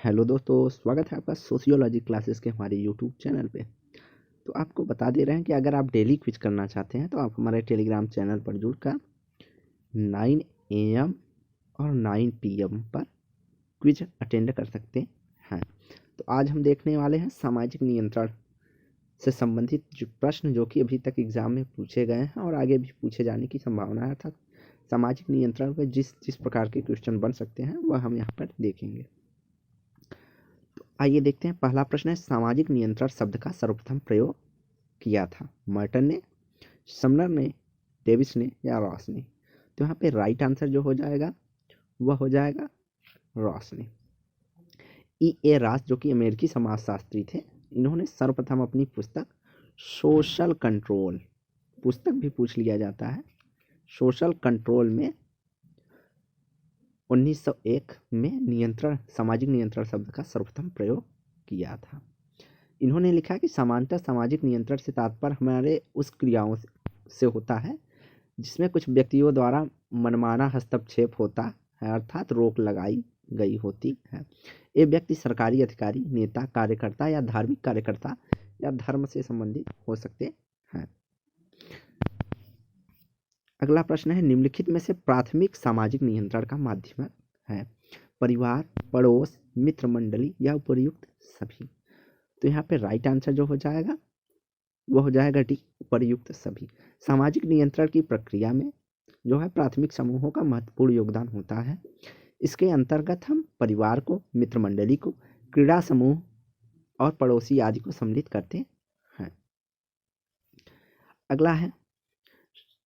Hello दोस्तों, स्वागत है आपका सोशियोलॉजी क्लासेस के हमारे यूट्यूब चैनल पे। तो आपको बता दे रहे हैं कि अगर आप डेली क्विज करना चाहते हैं तो आप हमारे टेलीग्राम चैनल पर जुड़कर 9 AM और 9 PM पर क्विज अटेंड कर सकते हैं। तो आज हम देखने वाले हैं सामाजिक नियंत्रण से संबंधित जो प्रश्न जो कि अभी तक एग्जाम में पूछे गए हैं और आगे भी पूछे जाने की संभावना है, अर्थात सामाजिक नियंत्रण पर जिस प्रकार के क्वेश्चन बन सकते हैं वह हम यहाँ पर देखेंगे। आइए देखते हैं। पहला प्रश्न है, सामाजिक नियंत्रण शब्द का सर्वप्रथम प्रयोग किया था मर्टन ने, समनर ने, डेविस ने या रॉस ने? तो यहाँ पे राइट आंसर जो हो जाएगा वह हो जाएगा रॉस ने। E.A. रॉस जो कि अमेरिकी समाजशास्त्री थे, इन्होंने सर्वप्रथम अपनी पुस्तक सोशल कंट्रोल, पुस्तक भी पूछ लिया जाता है, सोशल कंट्रोल में 1901 में नियंत्रण, सामाजिक नियंत्रण शब्द का सर्वप्रथम प्रयोग किया था। इन्होंने लिखा कि सामान्यतः सामाजिक नियंत्रण से तात्पर्य हमारे उस क्रियाओं से होता है जिसमें कुछ व्यक्तियों द्वारा मनमाना हस्तक्षेप होता है, अर्थात रोक लगाई गई होती है। ये व्यक्ति सरकारी अधिकारी, नेता, कार्यकर्ता या धार्मिक कार्यकर्ता या धर्म से संबंधित हो सकते हैं। अगला प्रश्न है, निम्नलिखित में से प्राथमिक सामाजिक नियंत्रण का माध्यम है परिवार, पड़ोस, मित्र मंडली या उपर्युक्त सभी? तो यहाँ पे राइट आंसर जो हो जाएगा वह हो जाएगा डी, उपर्युक्त सभी। सामाजिक नियंत्रण की प्रक्रिया में जो है प्राथमिक समूहों का महत्वपूर्ण योगदान होता है। इसके अंतर्गत हम परिवार को, मित्र मंडली को, क्रीड़ा समूह और पड़ोसी आदि को सम्मिलित करते हैं। अगला है,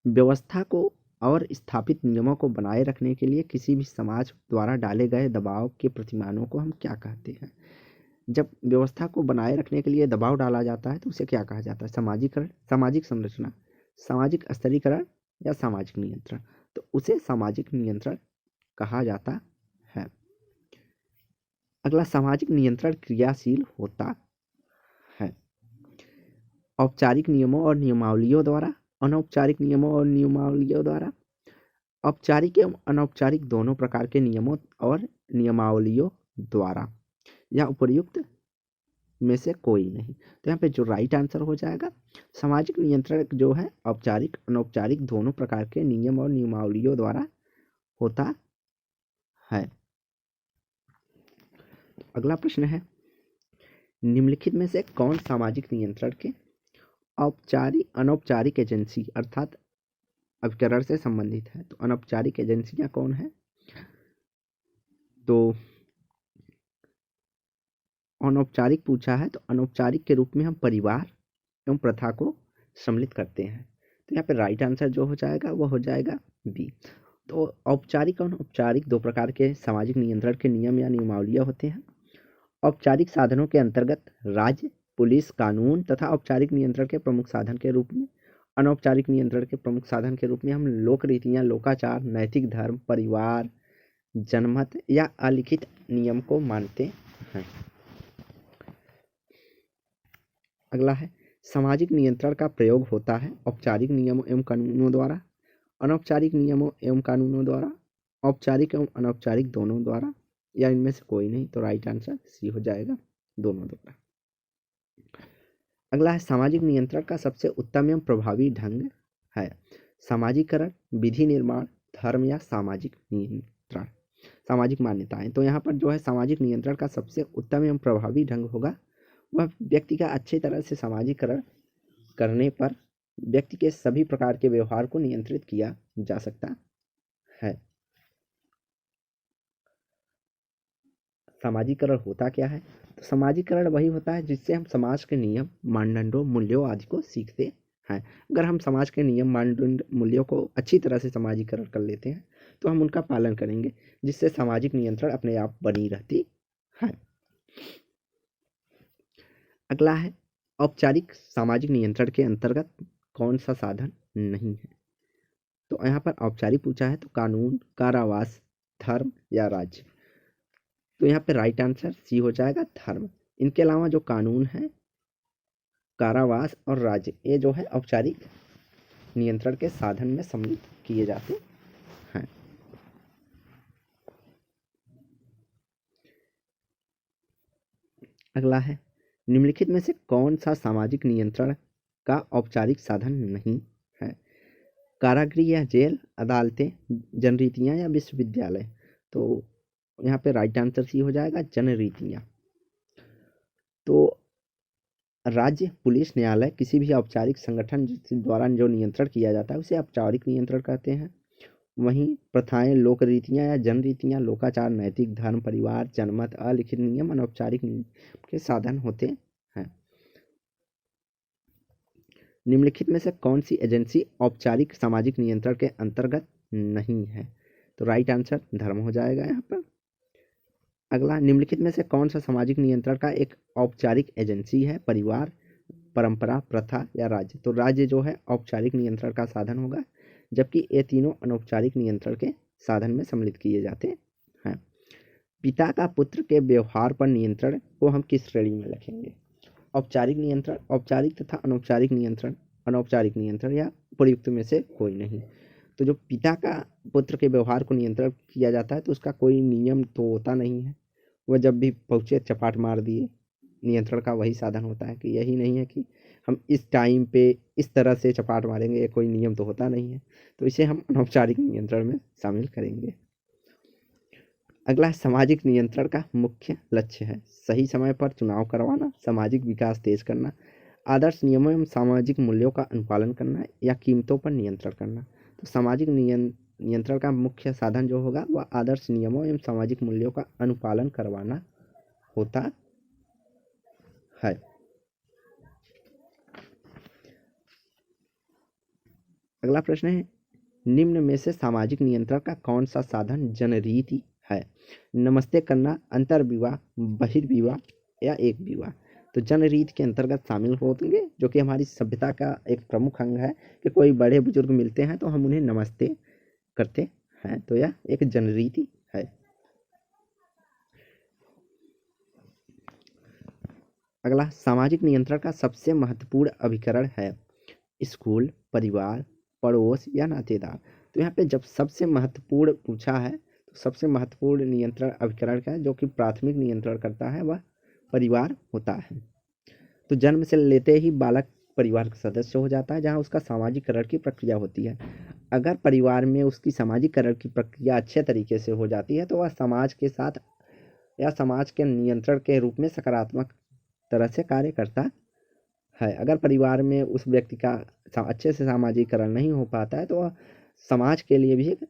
व्यवस्था को और स्थापित नियमों को बनाए रखने के लिए किसी भी समाज द्वारा डाले गए दबाव के प्रतिमानों को हम क्या कहते हैं? जब व्यवस्था को बनाए रखने के लिए दबाव डाला जाता है तो उसे क्या कहा जाता है? समाजीकरण, सामाजिक संरचना, सामाजिक स्तरीकरण या सामाजिक नियंत्रण? तो उसे सामाजिक नियंत्रण कहा जाता है। अगला, सामाजिक नियंत्रण क्रियाशील होता है औपचारिक नियमों और नियमावलियों द्वारा, अनौपचारिक नियमों और नियमावलियों द्वारा, औपचारिक एवं अनौपचारिक दोनों प्रकार के नियमों और नियमावलियों द्वारा, या उपर्युक्त में से कोई नहीं? तो यहाँ पे जो राइट आंसर हो जाएगा, सामाजिक नियंत्रण जो है औपचारिक अनौपचारिक दोनों प्रकार के नियम और नियमावलियों द्वारा होता है। अगला प्रश्न है, निम्नलिखित में से कौन सामाजिक नियंत्रण के औपचारिक अनौपचारिक एजेंसी अर्थात अभिकरण से संबंधित है? तो अनौपचारिक एजेंसियां कौन है? तो अनौपचारिक पूछा है तो अनौपचारिक के रूप में हम परिवार एवं प्रथा को सम्मिलित करते हैं। तो यहाँ पे राइट आंसर जो हो जाएगा वह हो जाएगा बी। तो औपचारिक और अनौपचारिक दो प्रकार के सामाजिक नियंत्रण के नियम या नियमावलियां होते हैं। औपचारिक साधनों के अंतर्गत राज्य, पुलिस, कानून तथा औपचारिक नियंत्रण के प्रमुख साधन के रूप में, अनौपचारिक नियंत्रण के प्रमुख साधन के रूप में हम लोक रीतियां, लोकाचार, नैतिक धर्म, परिवार, जनमत या अलिखित नियम को मानते हैं। अगला है, सामाजिक नियंत्रण का प्रयोग होता है औपचारिक नियमों एवं कानूनों द्वारा, अनौपचारिक नियमों एवं कानूनों द्वारा, औपचारिक एवं अनौपचारिक दोनों द्वारा, या इनमें से कोई नहीं? तो राइट आंसर सी हो जाएगा, दोनों द्वारा। अगला है, सामाजिक नियंत्रण का सबसे उत्तम एवं प्रभावी ढंग है सामाजिकरण, विधि निर्माण, धर्म या सामाजिक नियंत्रण, सामाजिक मान्यताएं? तो यहाँ पर जो है सामाजिक नियंत्रण का सबसे उत्तम एवं प्रभावी ढंग होगा वह व्यक्ति का अच्छी तरह से सामाजिकरण करने पर व्यक्ति के सभी प्रकार के व्यवहार को नियंत्रित किया जा सकता है। सामाजिकरण होता क्या है? तो सामाजिकरण वही होता है जिससे हम समाज के नियम, मानदंडों, मूल्यों आदि को सीखते हैं। अगर हम समाज के नियम, मानदंड, मूल्यों को अच्छी तरह से सामाजिकरण कर लेते हैं तो हम उनका पालन करेंगे, जिससे सामाजिक नियंत्रण अपने आप बनी रहती है। अगला है, औपचारिक सामाजिक नियंत्रण के अंतर्गत कौन सा साधन नहीं है? तो यहाँ पर औपचारिक पूछा है तो कानून, कारावास, धर्म या राज्य? तो यहाँ पे राइट आंसर सी हो जाएगा, धर्म। इनके अलावा जो कानून है, कारावास और राज्य, ये जो है औपचारिक नियंत्रण के साधन में सम्मिलित किए जाते हैं। अगला है, निम्नलिखित में से कौन सा सामाजिक नियंत्रण का औपचारिक साधन नहीं है? कारागृह या जेल, अदालतें, जनरीतियाँ या विश्वविद्यालय। तो यहाँ पे राइट आंसर सी हो जाएगा, जनरीतियाँ। तो राज्य, पुलिस, न्यायालय, किसी भी औपचारिक संगठन द्वारा जो नियंत्रण किया जाता है उसे औपचारिक नियंत्रण कहते हैं। वहीं प्रथाएं, लोक रीतियाँ या जनरीतियाँ, लोकाचार, नैतिक, धर्म, परिवार, जनमत, अलिखित नियम अनौपचारिक के साधन होते हैं। निम्नलिखित में से कौन सी एजेंसी औपचारिक सामाजिक नियंत्रण के अंतर्गत नहीं है? तो राइट आंसर धर्म हो जाएगा यहाँ पर। अगला, निम्नलिखित में से कौन सा सामाजिक नियंत्रण का एक औपचारिक एजेंसी है? परिवार, परंपरा, प्रथा या राज्य। तो राज्य जो है औपचारिक नियंत्रण का साधन होगा, जबकि ये तीनों अनौपचारिक नियंत्रण के साधन में सम्मिलित किए जाते हैं। पिता का पुत्र के व्यवहार पर नियंत्रण को हम किस श्रेणी में रखेंगे? औपचारिक नियंत्रण, औपचारिक तथा अनौपचारिक नियंत्रण, अनौपचारिक नियंत्रण या उपयुक्त में से कोई नहीं। तो जो पिता का पुत्र के व्यवहार को नियंत्रण किया जाता है तो उसका कोई नियम तो होता नहीं है, वह जब भी पहुँचे चपाट मार दिए। नियंत्रण का वही साधन होता है कि यही नहीं है कि हम इस टाइम पे इस तरह से चपाट मारेंगे, ये कोई नियम तो होता नहीं है, तो इसे हम अनौपचारिक नियंत्रण में शामिल करेंगे। अगला, सामाजिक नियंत्रण का मुख्य लक्ष्य है सही समय पर चुनाव करवाना, सामाजिक विकास तेज करना, आदर्श नियमों एवं सामाजिक मूल्यों का अनुपालन करना या कीमतों पर नियंत्रण करना। तो सामाजिक नियंत्रण का मुख्य साधन जो होगा वह आदर्श नियमों एवं सामाजिक मूल्यों का अनुपालन करवाना होता है। अगला प्रश्न है, निम्न में से सामाजिक नियंत्रण का कौन सा साधन जनरीति है? नमस्ते करना, अंतर्विवाह, बहिर्विवाह या एक विवाह। तो जनरीति के अंतर्गत शामिल होंगे, जो कि हमारी सभ्यता का एक प्रमुख अंग है कि कोई बड़े बुजुर्ग मिलते हैं तो हम उन्हें नमस्ते करते हैं, तो यह एक जनरीति है। अगला, सामाजिक नियंत्रण का सबसे महत्वपूर्ण अभिकरण है स्कूल, परिवार, पड़ोस या नातेदार। तो यहाँ पे जब सबसे महत्वपूर्ण पूछा है तो सबसे महत्वपूर्ण नियंत्रण अभिकरण का है जो कि प्राथमिक नियंत्रण करता है वह परिवार होता है। तो जन्म से लेते ही बालक परिवार का सदस्य हो जाता है, जहाँ उसका सामाजिकरण की प्रक्रिया होती है। अगर परिवार में उसकी सामाजिकरण की प्रक्रिया अच्छे तरीके से हो जाती है तो वह समाज के साथ या समाज के नियंत्रण के रूप में सकारात्मक तरह से कार्य करता है। अगर परिवार में उस व्यक्ति का अच्छे से सामाजिकरण नहीं हो पाता है तो वह समाज के लिए भी एक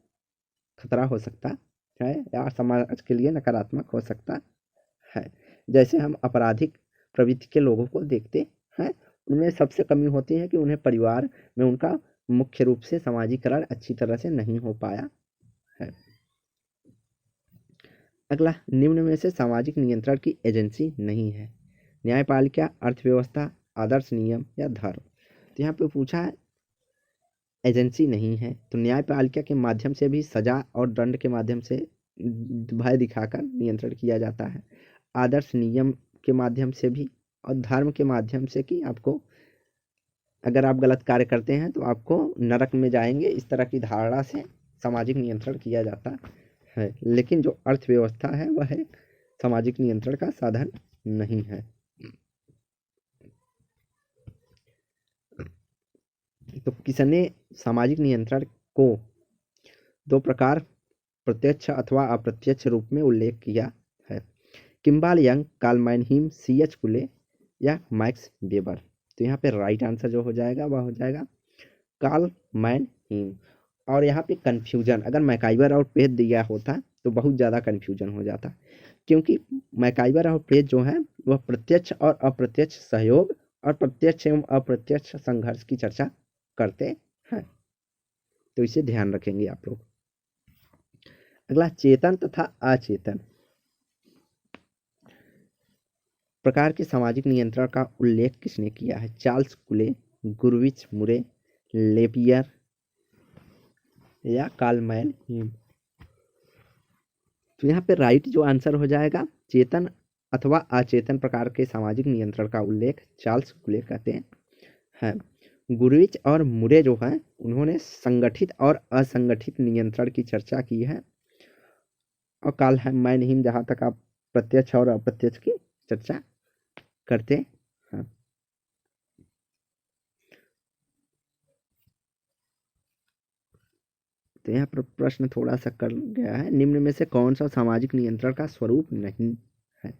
खतरा हो सकता है या समाज के लिए नकारात्मक हो सकता है। जैसे हम आपराधिक प्रवृत्ति के लोगों को देखते हैं, उनमें सबसे कमी होती है कि उन्हें परिवार में उनका मुख्य रूप से सामाजिकरण अच्छी तरह से नहीं हो पाया है। अगला, निम्न में से सामाजिक नियंत्रण की एजेंसी नहीं है? न्यायपालिका, अर्थव्यवस्था, आदर्श नियम या धर्म। तो यहाँ पे पूछा है एजेंसी नहीं है, तो न्यायपालिका के माध्यम से भी सजा और दंड के माध्यम से भय दिखाकर नियंत्रण किया जाता है। आदर्श नियम के माध्यम से भी और धर्म के माध्यम से कि आपको अगर आप गलत कार्य करते हैं तो आपको नरक में जाएंगे, इस तरह की धारणा से सामाजिक नियंत्रण किया जाता है। लेकिन जो अर्थव्यवस्था है वह सामाजिक नियंत्रण का साधन नहीं है। तो किसने सामाजिक नियंत्रण को दो प्रकार प्रत्यक्ष अथवा अप्रत्यक्ष रूप में उल्लेख किया है? किम्बाल यंग, कार्ल मैनहीम, C.H. पुले या मैक्स वेबर। तो यहाँ पे राइट आंसर जो हो जाएगा वह हो जाएगा कार्ल मैनहीम। और यहाँ पे कन्फ्यूजन अगर मैकाइवर और पेज दिया होता तो बहुत ज़्यादा कन्फ्यूजन हो जाता, क्योंकि मैकाइवर और पेज जो है वह प्रत्यक्ष और अप्रत्यक्ष सहयोग और प्रत्यक्ष एवं अप्रत्यक्ष संघर्ष की चर्चा करते हैं, तो इसे ध्यान रखेंगे आप लोग। अगला, चेतन तथा अचेतन प्रकार के सामाजिक नियंत्रण का उल्लेख किसने किया है? चार्ल्स कुले, गुरविच मुरे, लेपियर या कार्ल मैनहीम। तो यहाँ पे राइट जो आंसर हो जाएगा चेतन अथवा अचेतन प्रकार के सामाजिक नियंत्रण का उल्लेख चार्ल्स कुले करते हैं। गुरविच और मुरे जो है उन्होंने संगठित और असंगठित नियंत्रण की चर्चा की है, और कार्ल मैनहीम जहाँ तक आप प्रत्यक्ष और अप्रत्यक्ष की चर्चा करते हैं। तो यहाँ पर प्रश्न थोड़ा सा कर गया है, निम्न में से कौन सा सामाजिक नियंत्रण का स्वरूप नहीं है?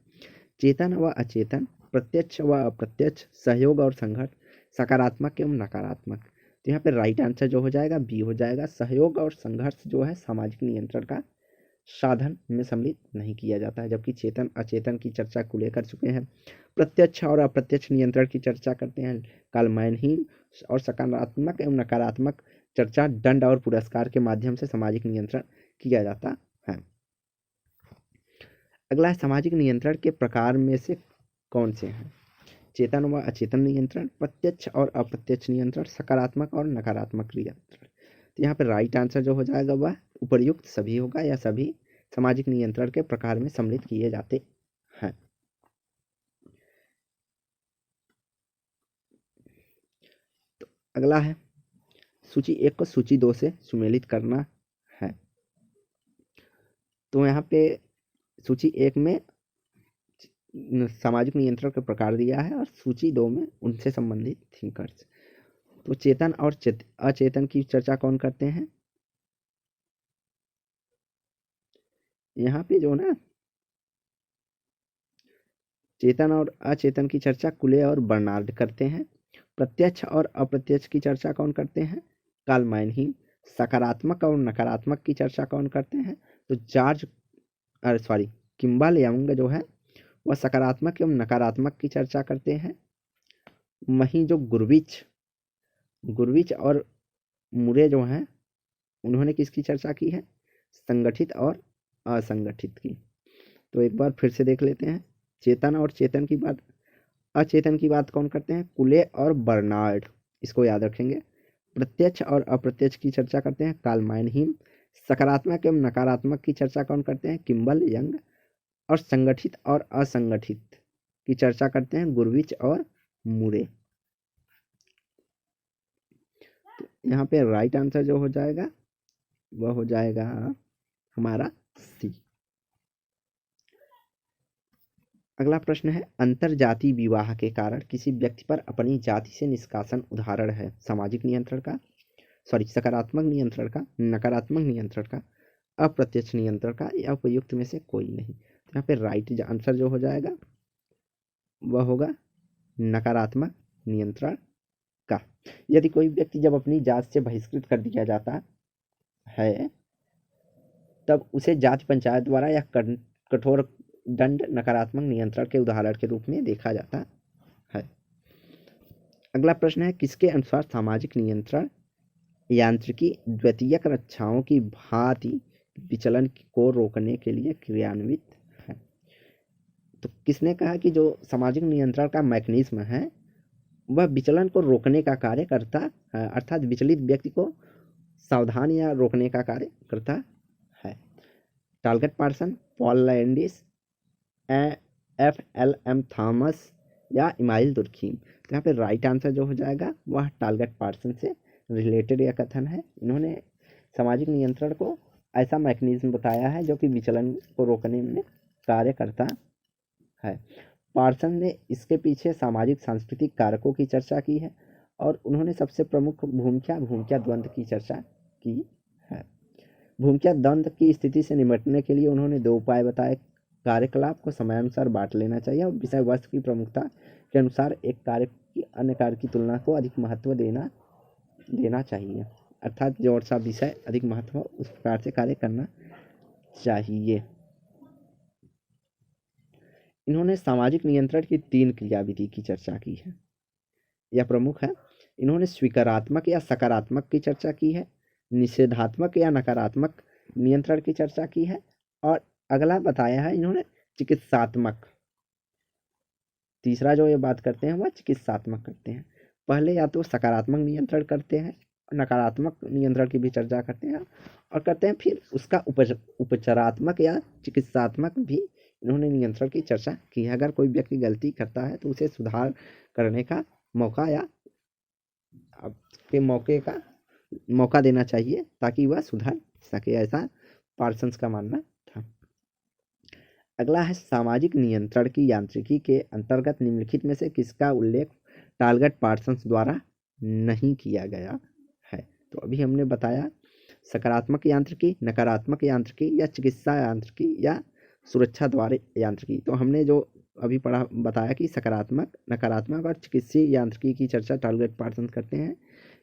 चेतन व अचेतन, प्रत्यक्ष व अप्रत्यक्ष, सहयोग और संघर्ष, सकारात्मक एवं नकारात्मक। तो यहाँ पे राइट आंसर जो हो जाएगा बी हो जाएगा। सहयोग और संघर्ष जो है सामाजिक नियंत्रण का साधन में सम्मिलित नहीं किया जाता है, जबकि चेतन अचेतन की चर्चा खुले कर चुके हैं। प्रत्यक्ष और अप्रत्यक्ष नियंत्रण की चर्चा करते हैं कालमैन ही, और सकारात्मक एवं नकारात्मक चर्चा दंड और पुरस्कार के माध्यम से सामाजिक नियंत्रण किया जाता है। अगला है सामाजिक नियंत्रण के प्रकार में से कौन से हैं? चेतन व अचेतन नियंत्रण, प्रत्यक्ष और अप्रत्यक्ष नियंत्रण, सकारात्मक और नकारात्मक नियंत्रण। तो यहाँ पे राइट आंसर जो हो जाएगा वह उपर्युक्त सभी होगा, या सभी सामाजिक नियंत्रण के प्रकार में सम्मिलित किए जाते हैं। तो अगला है सूची 1 को सूची 2 से सुमेलित करना है। तो यहाँ पे सूची 1 में सामाजिक नियंत्रण का प्रकार दिया है और सूची 2 में उनसे संबंधित थिंकर्स। तो चेतन और अचेतन की चर्चा कौन करते हैं? यहाँ पे जो ना चेतन और अचेतन की चर्चा कुले और बर्नार्ड करते हैं। प्रत्यक्ष और अप्रत्यक्ष की चर्चा कौन करते हैं? कालमैन ही। सकारात्मक और नकारात्मक की चर्चा कौन करते हैं? तो किम्बल यंग जो है वह सकारात्मक एवं नकारात्मक की चर्चा करते हैं। वहीं जो गुरविच और मुरे जो हैं उन्होंने किसकी चर्चा की है? संगठित और असंगठित की। तो एक बार फिर से देख लेते हैं। चेतन और अचेतन की बात कौन करते हैं? कुले और बर्नार्ड, इसको याद रखेंगे। प्रत्यक्ष और अप्रत्यक्ष की चर्चा करते हैं कालमैन ही। सकारात्मक एवं नकारात्मक की चर्चा कौन करते हैं? Kimball Young. और संगठित और असंगठित की चर्चा करते हैं गुरविच और मुरे। तो यहाँ पे राइट आंसर जो हो जाएगा वह हो जाएगा हमारा सी। अगला प्रश्न है अंतर जाति विवाह के कारण किसी व्यक्ति पर अपनी जाति से निष्कासन उदाहरण है सामाजिक नियंत्रण का, सकारात्मक नियंत्रण का, नकारात्मक नियंत्रण का, अप्रत्यक्ष नियंत्रण का, या उपयुक्त में से कोई नहीं। तो यहाँ पे राइट आंसर जो हो जाएगा वह होगा नकारात्मक नियंत्रण का। यदि कोई व्यक्ति जब अपनी जात से बहिष्कृत कर दिया जाता है तब उसे जाति पंचायत द्वारा या कठोर दंड नकारात्मक नियंत्रण के उदाहरण के रूप में देखा जाता है। अगला प्रश्न है किसके अनुसार सामाजिक नियंत्रण यांत्रिकी द्वितीयक रक्षाओं की भांति विचलन को रोकने के लिए क्रियान्वित है? तो किसने कहा कि जो सामाजिक नियंत्रण का मैकेनिज्म है वह विचलन को रोकने का कार्य करता है, अर्थात विचलित व्यक्ति को सावधान या रोकने का कार्य करता है? Talcott Parsons, Paul Landis, FLM Thomas, या इमाइल दुर्खीम। तो यहाँ पे राइट आंसर जो हो जाएगा वह टालगट पार्सन से रिलेटेड यह कथन है। इन्होंने सामाजिक नियंत्रण को ऐसा मैकेनिज्म बताया है जो कि विचलन को रोकने में कार्य करता है। पार्सन ने इसके पीछे सामाजिक सांस्कृतिक कारकों की चर्चा की है और उन्होंने सबसे प्रमुख भूमिका द्वंद्व की चर्चा की है। भूमिका द्वंद्व की स्थिति से निपटने के लिए उन्होंने 2 उपाय बताए। कार्यकलाप को समयानुसार बांट लेना चाहिए और विषय वस्तु की प्रमुखता के अनुसार एक कार्य की अन्य कार्य की तुलना को अधिक महत्व देना चाहिए, अर्थात जो सा विषय अधिक महत्व उस प्रकार से कार्य करना चाहिए। इन्होंने सामाजिक नियंत्रण की 3 क्रियाविधि की चर्चा की है, यह प्रमुख है। इन्होंने स्वीकारात्मक या सकारात्मक की चर्चा की है, निषेधात्मक या नकारात्मक नियंत्रण की चर्चा की है, और अगला बताया है इन्होंने चिकित्सात्मक। तीसरा जो ये बात करते हैं वह चिकित्सात्मक करते हैं। पहले या तो सकारात्मक नियंत्रण करते हैं, नकारात्मक नियंत्रण की भी चर्चा करते हैं और करते हैं फिर उसका उपचारात्मक या चिकित्सात्मक भी इन्होंने नियंत्रण की चर्चा की है। अगर कोई व्यक्ति गलती करता है तो उसे सुधार करने का मौका या मौका देना चाहिए ताकि वह सुधर सके, ऐसा पार्सन्स का मानना था। अगला है सामाजिक नियंत्रण की यांत्रिकी के अंतर्गत निम्नलिखित में से किसका उल्लेख टालगट पार्सन्स द्वारा नहीं किया गया है। तो अभी हमने बताया सकारात्मक यांत्रिकी, नकारात्मक यांत्रिकी या चिकित्सा यांत्रिकी या सुरक्षा द्वारा यांत्रिकी। तो हमने जो अभी पढ़ा बताया कि सकारात्मक, नकारात्मक और चिकित्सीय यांत्रिकी की चर्चा टालगट पार्सन्स करते हैं,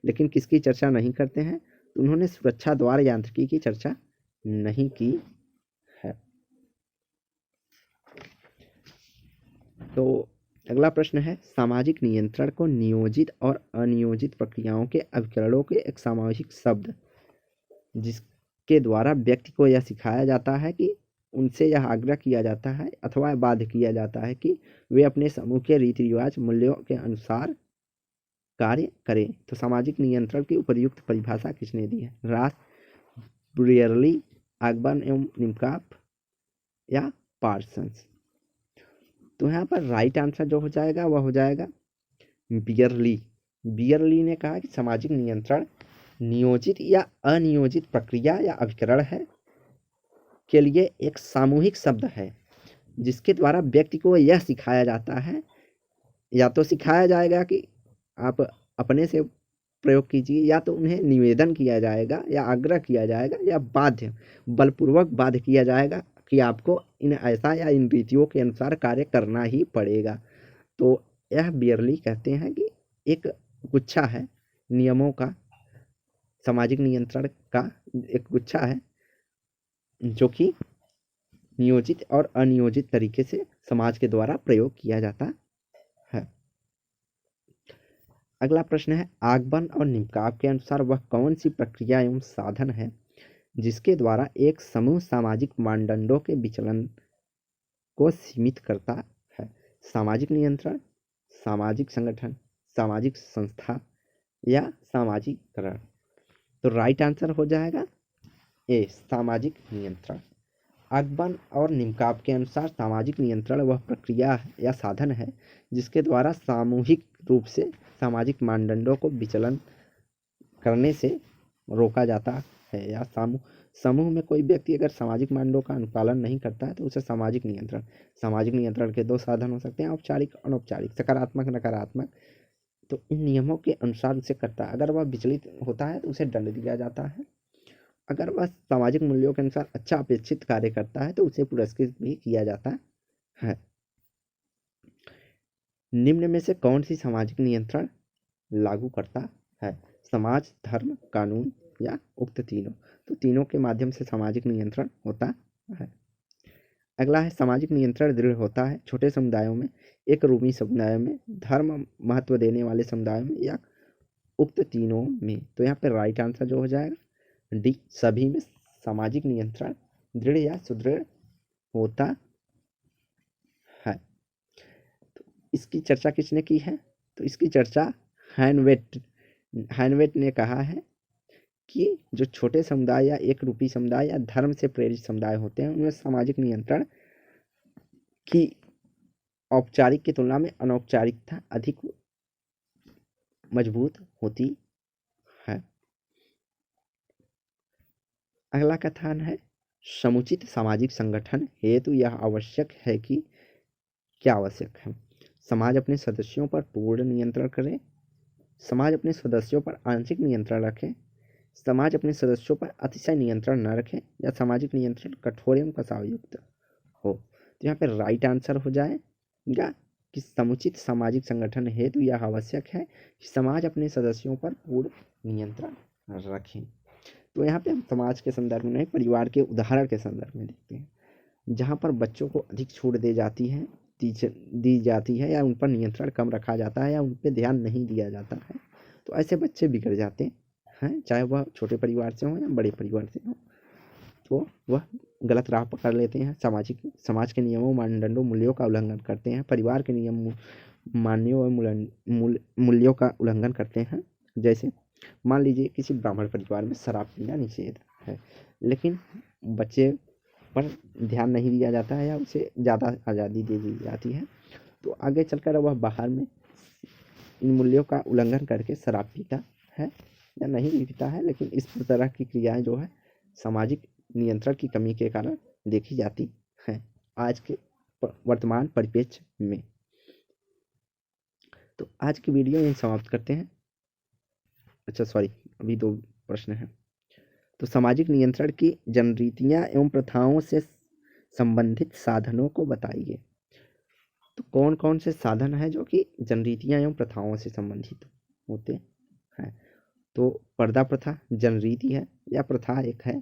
लेकिन किसकी चर्चा नहीं करते हैं, तो उन्होंने सुरक्षा द्वार यांत्रिकी की चर्चा नहीं की है। तो अगला प्रश्न है सामाजिक नियंत्रण को नियोजित और अनियोजित प्रक्रियाओं के अभिकरणों के एक सामूहिक शब्द जिसके द्वारा व्यक्ति को यह सिखाया जाता है कि उनसे यह आग्रह किया जाता है अथवा बाध्य किया जाता है कि वे अपने समूह के रीति रिवाज मूल्यों के अनुसार कार्य करें। तो सामाजिक नियंत्रण की उपयुक्त परिभाषा किसने दी है? रास, ब्रियरली, आगबर्न एवं निम्काफ या पार्सन्स। तो यहाँ पर राइट आंसर जो हो जाएगा वह हो जाएगा बियरली। बियरली ने कहा कि सामाजिक नियंत्रण नियोजित या अनियोजित प्रक्रिया या अभिकरण है के लिए एक सामूहिक शब्द है जिसके द्वारा व्यक्ति को यह सिखाया जाता है, या तो सिखाया जाएगा कि आप अपने से प्रयोग कीजिए, या तो उन्हें निवेदन किया जाएगा या आग्रह किया जाएगा या बाध्य, बलपूर्वक बाध्य किया जाएगा कि आपको इन ऐसा या इन रीतियों के अनुसार कार्य करना ही पड़ेगा। तो यह बियरली कहते हैं कि एक गुच्छा है नियमों का, सामाजिक नियंत्रण का एक गुच्छा है जो कि नियोजित और अनियोजित तरीके से समाज के द्वारा प्रयोग किया जाता है। अगला प्रश्न है आगबर्न और निम्काफ के अनुसार वह कौन सी प्रक्रिया एवं साधन है जिसके द्वारा एक समूह सामाजिक मानदंडों के विचलन को सीमित करता है? सामाजिक नियंत्रण, सामाजिक संगठन, सामाजिक संस्था या सामाजिकरण। तो राइट आंसर हो जाएगा ए, सामाजिक नियंत्रण। आगबर्न और निम्काफ के अनुसार सामाजिक नियंत्रण वह प्रक्रिया या साधन है जिसके द्वारा सामूहिक रूप से सामाजिक मानदंडों को विचलन करने से रोका जाता है, या समूह में कोई व्यक्ति अगर सामाजिक मानदंडों का अनुपालन नहीं करता है तो उसे सामाजिक नियंत्रण के दो साधन हो सकते हैं, औपचारिक अनौपचारिक, सकारात्मक नकारात्मक। तो इन नियमों के अनुसार उसे करता है। अगर वह विचलित होता है तो उसे दंड दिया जाता है। अगर वह सामाजिक मूल्यों के अनुसार अच्छा अपेक्षित कार्य करता है तो उसे पुरस्कृत भी किया जाता है। निम्न में से कौन सी सामाजिक नियंत्रण लागू करता है? समाज, धर्म, कानून या उक्त तीनों। तो तीनों के माध्यम से सामाजिक नियंत्रण होता है। अगला है सामाजिक नियंत्रण दृढ़ होता है छोटे समुदायों में, एक रूमी समुदायों में, धर्म महत्व देने वाले समुदायों में या उक्त तीनों में। तो यहाँ पे राइट आंसर जो हो जाएगा डी, सभी में सामाजिक नियंत्रण दृढ़ या सुदृढ़ होता है। तो इसकी चर्चा किसने की है? तो इसकी चर्चा हैनवेट ने कहा है कि जो छोटे समुदाय या एक रूपी समुदाय या धर्म से प्रेरित समुदाय होते हैं उनमें सामाजिक नियंत्रण की औपचारिक की तुलना में अनौपचारिकता अधिक मजबूत होती है। अगला कथन है समुचित सामाजिक संगठन हेतु यह आवश्यक है कि क्या आवश्यक है? समाज अपने सदस्यों पर पूर्ण नियंत्रण करे, समाज अपने सदस्यों पर आंशिक नियंत्रण रखे, समाज अपने सदस्यों पर अतिशय नियंत्रण न रखे, या सामाजिक नियंत्रण कठोर एवं कसायुक्त हो। तो यहाँ पर राइट आंसर हो जाएगा कि समुचित सामाजिक संगठन हेतु यह आवश्यक है कि समाज अपने सदस्यों पर पूर्ण नियंत्रण रखे। तो यहाँ पे हम समाज के संदर्भ में नहीं, परिवार के उदाहरण के संदर्भ में देखते हैं जहाँ पर बच्चों को अधिक छूट दी जाती है या उन पर नियंत्रण कम रखा जाता है या उन पर ध्यान नहीं दिया जाता है, तो ऐसे बच्चे बिगड़ जाते हैं, चाहे वह छोटे परिवार से हों या बड़े परिवार से हों। तो वह गलत राह पकड़ लेते हैं, समाज के नियमों, मानदंडों, मूल्यों का उल्लंघन करते हैं, परिवार के नियम, मान्यों और मूल्यों का उल्लंघन करते हैं। जैसे मान लीजिए किसी ब्राह्मण परिवार में शराब पीना निषेध है, लेकिन बच्चे पर ध्यान नहीं दिया जाता है या उसे ज़्यादा आज़ादी दे दी जाती है, तो आगे चलकर वह बाहर में इन मूल्यों का उल्लंघन करके शराब पीता है या नहीं भी पीता है, लेकिन इस तरह की क्रियाएं जो है सामाजिक नियंत्रण की कमी के कारण देखी जाती हैं। आज के वर्तमान परिप्रेक्ष्य में। तो आज की वीडियो यहीं समाप्त करते हैं। अच्छा सॉरी, अभी 2 प्रश्न हैं। तो सामाजिक नियंत्रण की जनरीतियाँ एवं प्रथाओं से संबंधित साधनों को बताइए। तो कौन कौन से साधन हैं जो कि जनरीतियाँ एवं प्रथाओं से संबंधित होते हैं। तो पर्दा प्रथा जनरीति है या प्रथा एक है।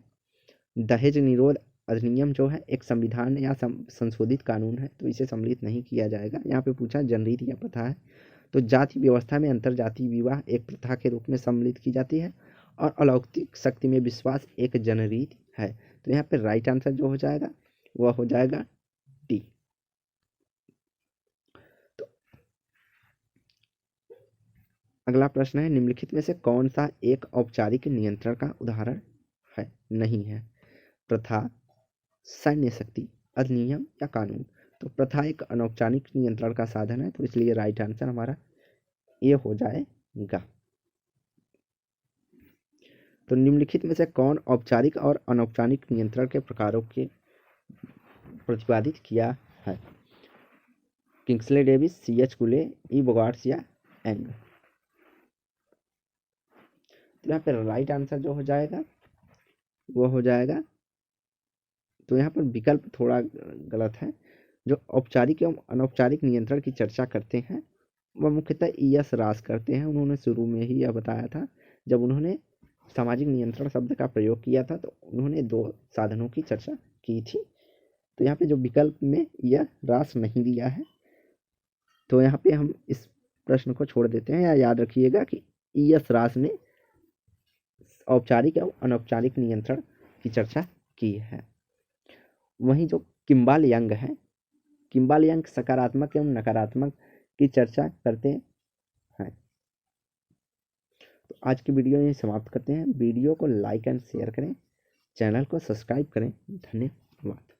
दहेज निरोध अधिनियम जो है एक संविधान या संशोधित कानून है, तो इसे सम्मिलित नहीं किया जाएगा। यहाँ पे पूछा जनरीति या प्रथा है। तो जाति व्यवस्था में अंतर जातीय विवाह एक प्रथा के रूप में सम्मिलित की जाती है और अलौकिक शक्ति में विश्वास एक जनरीति है। तो यहाँ पे राइट आंसर जो हो जाएगा वह हो जाएगा डी। तो अगला प्रश्न है, निम्नलिखित में से कौन सा एक औपचारिक नियंत्रण का उदाहरण है, नहीं है। प्रथा, सैन्य शक्ति, अधिनियम या कानून। तो प्रथा एक अनौपचारिक नियंत्रण का साधन है, तो इसलिए राइट आंसर हमारा ये हो जाएगा। तो निम्नलिखित में से कौन औपचारिक और अनौपचारिक नियंत्रण के प्रकारों के प्रतिपादित किया है। Kingsley Davis, C.H. गुले, ई बोगार्ट्स या एंग। तो यहाँ पर राइट आंसर जो हो जाएगा वो हो जाएगा, तो यहाँ पर विकल्प थोड़ा गलत है। जो औपचारिक एवं अनौपचारिक नियंत्रण की चर्चा करते हैं वह मुख्यतः E.S. रास करते हैं। उन्होंने शुरू में ही यह बताया था, जब उन्होंने सामाजिक नियंत्रण शब्द का प्रयोग किया था तो उन्होंने 2 साधनों की चर्चा की थी। तो यहाँ पे जो विकल्प में यह रास नहीं दिया है, तो यहाँ पे हम इस प्रश्न को छोड़ देते हैं। या याद रखिएगा कि E.S. रास ने औपचारिक एवं अनौपचारिक नियंत्रण की चर्चा की है। वहीं जो किम्बाल यंग है, किम्बाल यंग सकारात्मक एवं नकारात्मक की चर्चा करते हैं। तो आज की वीडियो यहीं समाप्त करते हैं। वीडियो को लाइक एंड शेयर करें, चैनल को सब्सक्राइब करें। धन्यवाद।